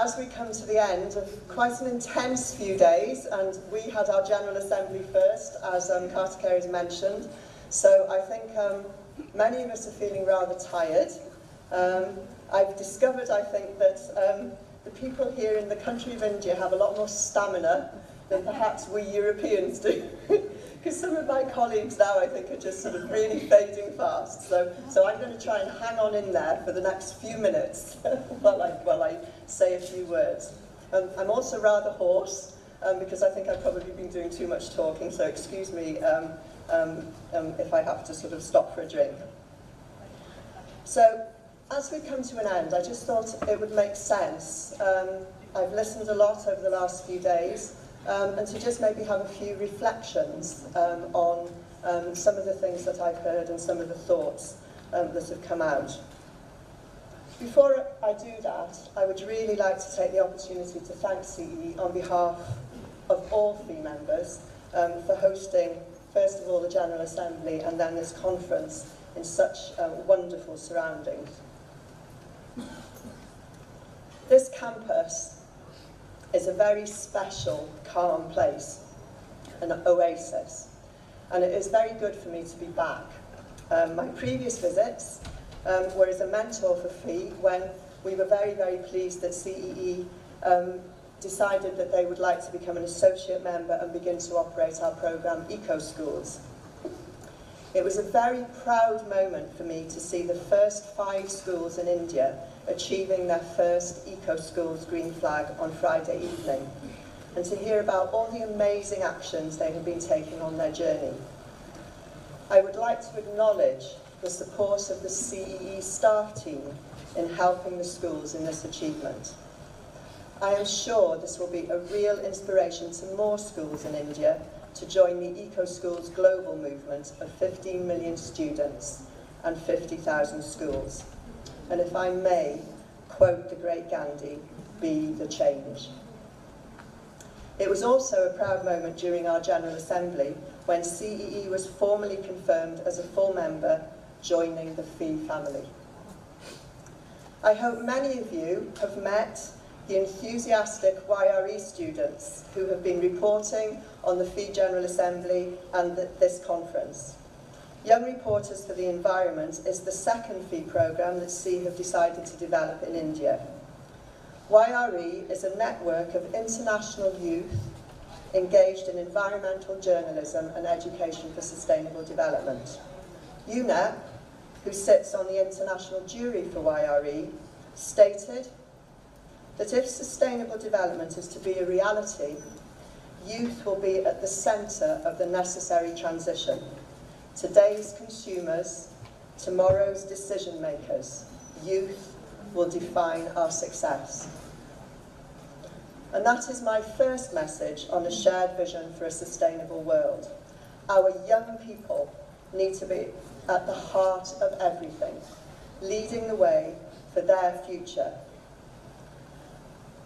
As we come to the end of quite an intense few days, and we had our General Assembly first, as Carter Carey has mentioned, so I think many of us are feeling rather tired. I've discovered, I think, that the people here in the country of India have a lot more stamina than perhaps we Europeans do. Because some of my colleagues now, I think, are just sort of really fading fast. So I'm going to try and hang on in there for the next few minutes while I say a few words. I'm also rather hoarse, because I think I've probably been doing too much talking, so excuse me if I have to sort of stop for a drink. So, as we come to an end, I just thought it would make sense. I've listened a lot over the last few days, and to just maybe have a few reflections on some of the things that I've heard and some of the thoughts that have come out. Before I do that, I would really like to take the opportunity to thank CEE on behalf of all FEE members for hosting, first of all, the General Assembly and then this conference in such wonderful surroundings. This campus is a very special, calm place, an oasis, and it is very good for me to be back. My previous visits were as a mentor for FEE when we were very, very pleased that CEE decided that they would like to become an associate member and begin to operate our programme Ecoschools. It was a very proud moment for me to see the first 5 schools in India achieving their first Ecoschools green flag on Friday evening, and to hear about all the amazing actions they have been taking on their journey. I would like to acknowledge the support of the CEE staff team in helping the schools in this achievement. I am sure this will be a real inspiration to more schools in India to join the Ecoschools global movement of 15 million students and 50,000 schools. And if I may quote the great Gandhi, be the change. It was also a proud moment during our General Assembly when CEE was formally confirmed as a full member, joining the FEE family. I hope many of you have met the enthusiastic YRE students who have been reporting on the FEE General Assembly and this conference. Young Reporters for the Environment is the second FEE programme that CEE have decided to develop in India. YRE is a network of international youth engaged in environmental journalism and education for sustainable development. UNEP, who sits on the international jury for YRE, stated that if sustainable development is to be a reality, youth will be at the centre of the necessary transition. Today's consumers, tomorrow's decision makers, youth will define our success. And that is my first message on a shared vision for a sustainable world. Our young people need to be at the heart of everything, leading the way for their future.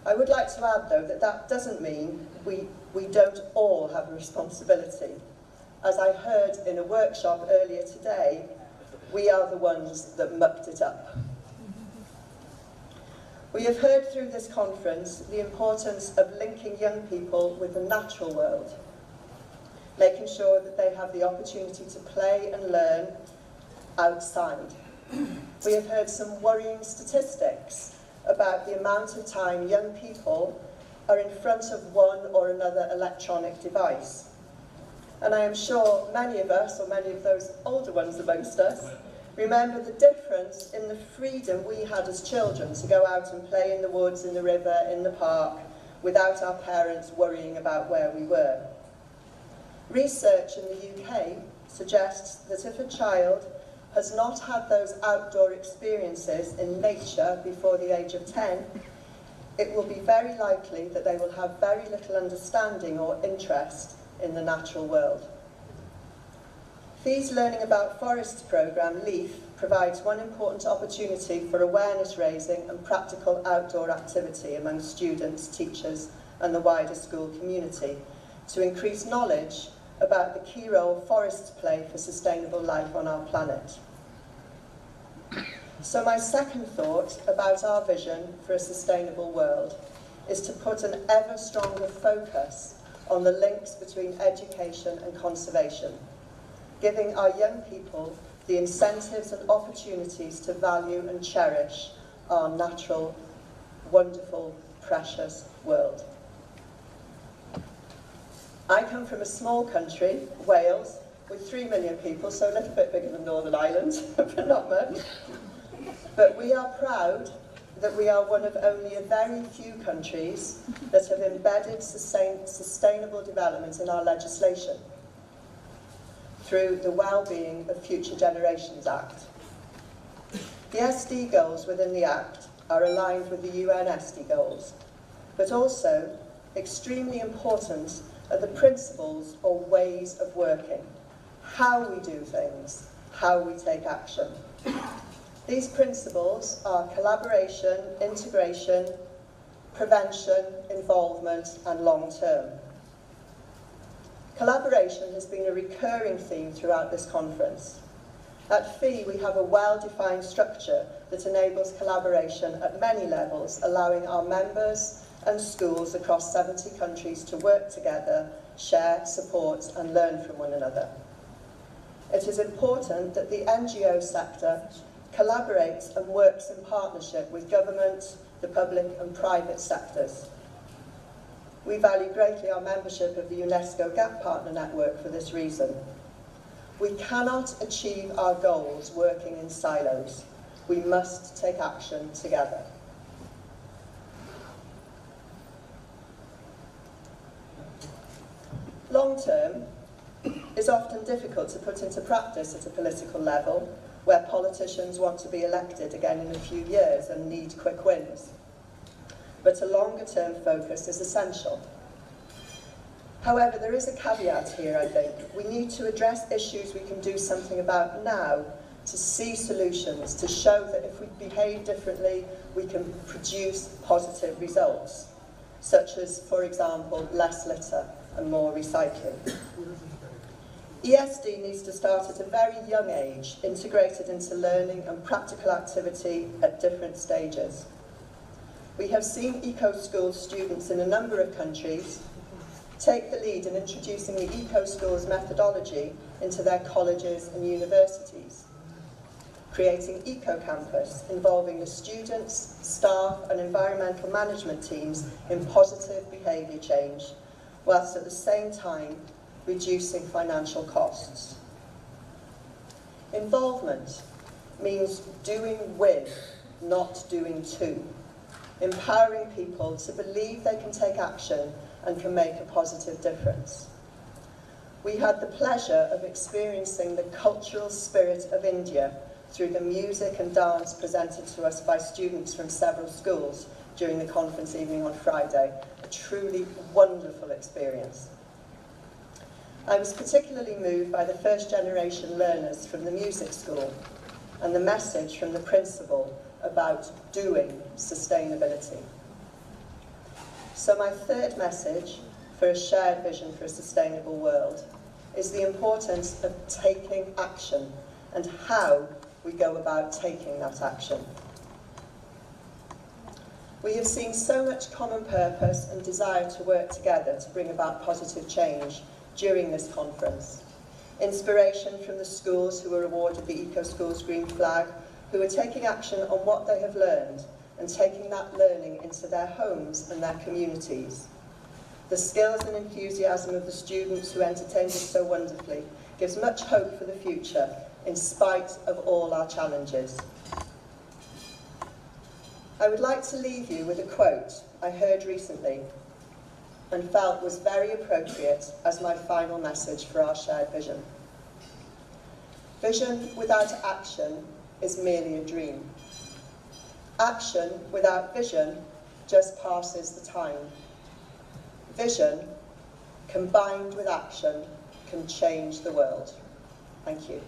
I would like to add, though, that that doesn't mean we don't all have a responsibility. As I heard in a workshop earlier today, we are the ones that mucked it up. We have heard through this conference the importance of linking young people with the natural world, making sure that they have the opportunity to play and learn outside. We have heard some worrying statistics about the amount of time young people are in front of one or another electronic device. And I am sure many of us, or many of those older ones amongst us, remember the difference in the freedom we had as children to go out and play in the woods, in the river, in the park, without our parents worrying about where we were. Research in the UK suggests that if a child has not had those outdoor experiences in nature before the age of 10, it will be very likely that they will have very little understanding or interest in the natural world. FEE's Learning About Forests programme, LEAF, provides one important opportunity for awareness raising and practical outdoor activity among students, teachers and the wider school community to increase knowledge about the key role forests play for sustainable life on our planet. So my second thought about our vision for a sustainable world is to put an ever stronger focus on the links between education and conservation, giving our young people the incentives and opportunities to value and cherish our natural, wonderful, precious world. I come from a small country, Wales, with 3 million people, so a little bit bigger than Northern Ireland, but not much. But we are proud that we are one of only a very few countries that have embedded sustainable development in our legislation through the Wellbeing of Future Generations Act. The SD goals within the Act are aligned with the UN SD goals, but also, extremely important, are the principles or ways of working, how we do things, how we take action. These principles are collaboration, integration, prevention, involvement, and long-term. Collaboration has been a recurring theme throughout this conference. At FEE, we have a well-defined structure that enables collaboration at many levels, allowing our members and schools across 70 countries to work together, share, support, and learn from one another. It is important that the NGO sector collaborates and works in partnership with government, the public and private sectors. We value greatly our membership of the UNESCO Gap Partner Network for this reason. We cannot achieve our goals working in silos. We must take action together. Long term is often difficult to put into practice at a political level, where politicians want to be elected again in a few years and need quick wins. But a longer-term focus is essential. However, there is a caveat here, I think. We need to address issues we can do something about now, to see solutions, to show that if we behave differently, we can produce positive results, such as, for example, less litter and more recycling. ESD needs to start at a very young age, integrated into learning and practical activity at different stages. We have seen Ecoschools students in a number of countries take the lead in introducing the Ecoschools methodology into their colleges and universities, creating Eco-Campus, involving the students, staff and environmental management teams in positive behaviour change, whilst at the same time reducing financial costs. Involvement means doing with, not doing to, empowering people to believe they can take action and can make a positive difference. We had the pleasure of experiencing the cultural spirit of India through the music and dance presented to us by students from several schools during the conference evening on Friday. A truly wonderful experience. I was particularly moved by the first generation learners from the music school and the message from the principal about doing sustainability. So my third message for a shared vision for a sustainable world is the importance of taking action and how we go about taking that action. We have seen so much common purpose and desire to work together to bring about positive change during this conference. Inspiration from the schools who were awarded the Ecoschools Green Flag, who are taking action on what they have learned and taking that learning into their homes and their communities. The skills and enthusiasm of the students who entertained us so wonderfully gives much hope for the future in spite of all our challenges. I would like to leave you with a quote I heard recently and felt was very appropriate as my final message for our shared vision. Vision without action is merely a dream. Action without vision just passes the time. Vision, combined with action, can change the world. Thank you.